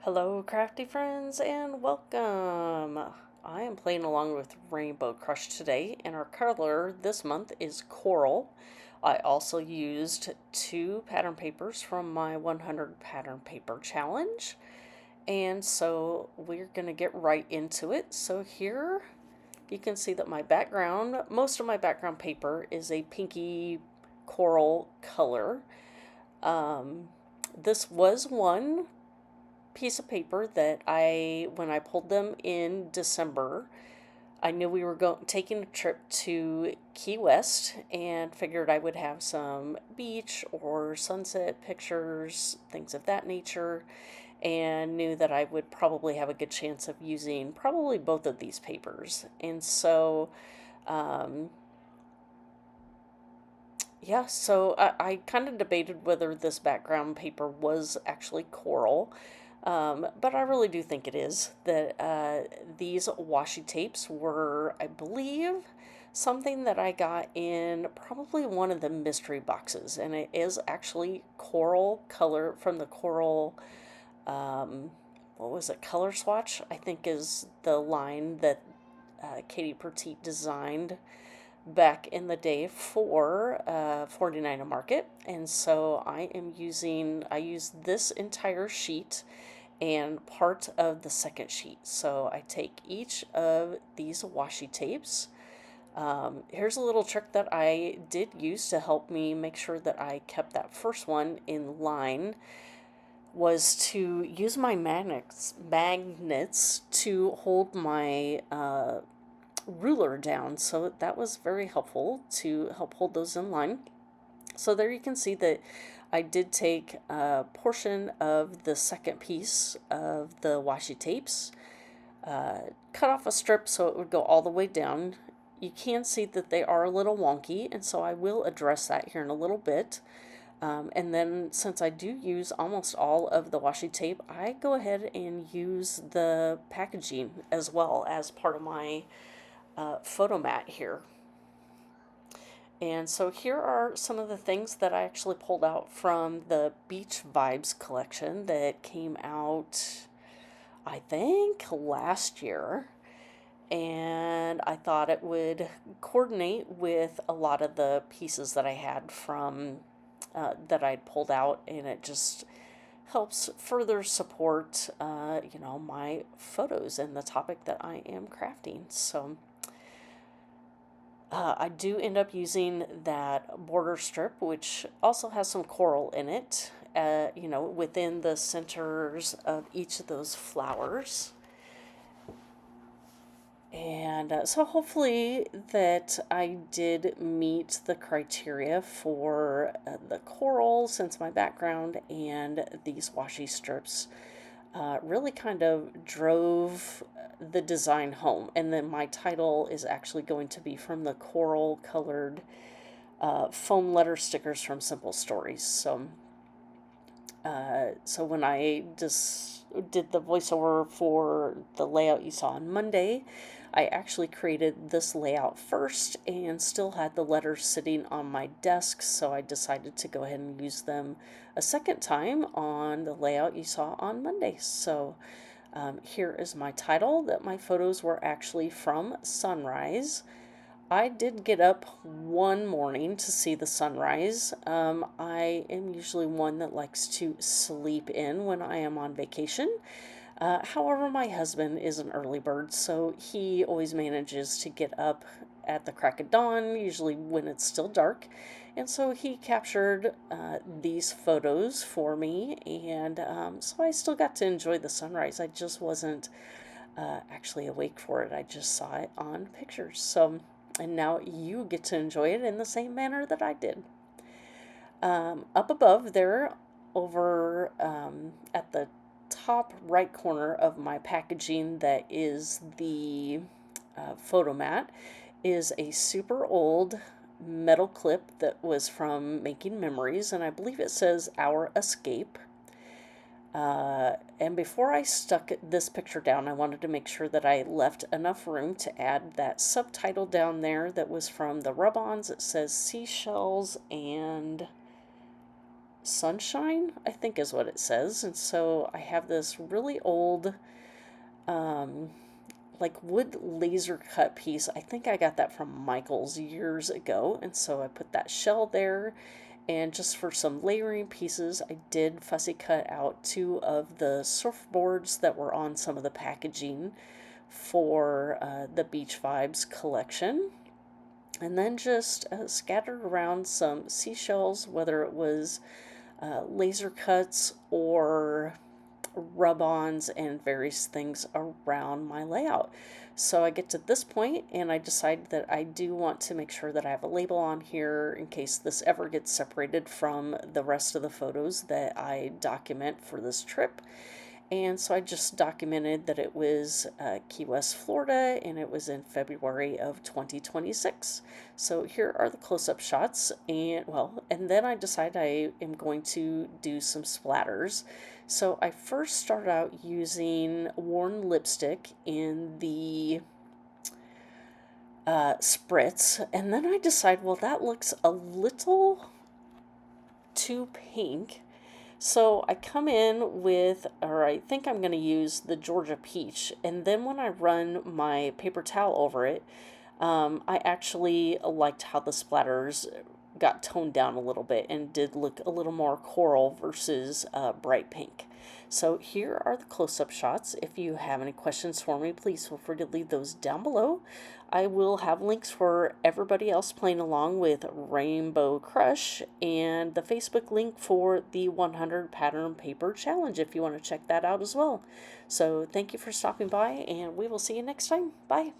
Hello, crafty friends, and welcome. I am playing along with Rainbow Crush today, and our color this month is coral. I also used 2 pattern papers from my 100 pattern paper challenge, and so we're going to get right into it. So here you can see that most of my background paper is a pinky coral color. Um, this was one piece of paper that when I pulled them in December, I knew we were taking a trip to Key West and figured I would have some beach or sunset pictures, things of that nature, and knew that I would probably have a good chance of using probably both of these papers. And so, um, yeah, so I kind of debated whether this background paper was actually coral, but I really do think it is. That these washi tapes were, I believe, something that I got in probably one of the mystery boxes, and it is actually coral color from the coral. Um, what was it? Color Swatch, I think, is the line that Katie Petit designed back in the day for 49 a Market. And so I use this entire sheet and part of the second sheet. So I take each of these washi tapes. Here's a little trick that I did use to help me make sure that I kept that first one in line, was to use my magnets to hold my ruler down. So that was very helpful to help hold those in line. So there you can see that I did take a portion of the second piece of the washi tapes, cut off a strip so it would go all the way down. You can see that they are a little wonky, and so I will address that here in a little bit. And then, since I do use almost all of the washi tape, I go ahead and use the packaging as well as part of my photo mat here. And so here are some of the things that I actually pulled out from the Beach Vibes collection that came out, I think, last year. And I thought it would coordinate with a lot of the pieces that I had from that I'd pulled out, and it just helps further support, my photos and the topic that I am crafting. So I do end up using that border strip, which also has some coral in it, within the centers of each of those flowers. And so hopefully that I did meet the criteria for the coral, since my background and these washi strips really kind of drove the design home. And then my title is actually going to be from the coral colored foam letter stickers from Simple Stories. So when I just did the voiceover for the layout you saw on Monday, I actually created this layout first and still had the letters sitting on my desk, so I decided to go ahead and use them a second time on the layout you saw on Monday. So here is my title, that my photos were actually from sunrise. I did get up one morning to see the sunrise. I am usually one that likes to sleep in when I am on vacation. However, my husband is an early bird, so he always manages to get up at the crack of dawn, usually when it's still dark. And so he captured these photos for me, and so I still got to enjoy the sunrise. I just wasn't actually awake for it, I just saw it on pictures. So, and now you get to enjoy it in the same manner that I did. Up above there, over at the top right corner of my packaging, that is the photo mat, is a super old metal clip that was from Making Memories, and I believe it says Our Escape. And before I stuck this picture down, I wanted to make sure that I left enough room to add that subtitle down there that was from the rub-ons. It says Seashells and Sunshine, I think is what it says. And so I have this really old, um, like wood laser cut piece. I think I got that from Michael's years ago. And so I put that shell there. And just for some layering pieces, I did fussy cut out two of the surfboards that were on some of the packaging for the Beach Vibes collection. And then just scattered around some seashells, whether it was laser cuts or rub-ons and various things around my layout. So I get to this point and I decide that I do want to make sure that I have a label on here in case this ever gets separated from the rest of the photos that I document for this trip. And so I just documented that it was Key West, Florida, and it was in February of 2026. So here are the close-up shots, and then I decided I am going to do some splatters. So I first started out using worn lipstick in the spritz, and then I decided, well, that looks a little too pink. So I come in with, or I think I'm going to use the Georgia Peach, and then when I run my paper towel over it, I actually liked how the splatters got toned down a little bit and did look a little more coral versus bright pink. So here are the close-up shots. If you have any questions for me, please feel free to leave those down below. I will have links for everybody else playing along with Rainbow Crush and the Facebook link for the 100 Pattern Paper Challenge if you want to check that out as well. So thank you for stopping by, and we will see you next time. Bye.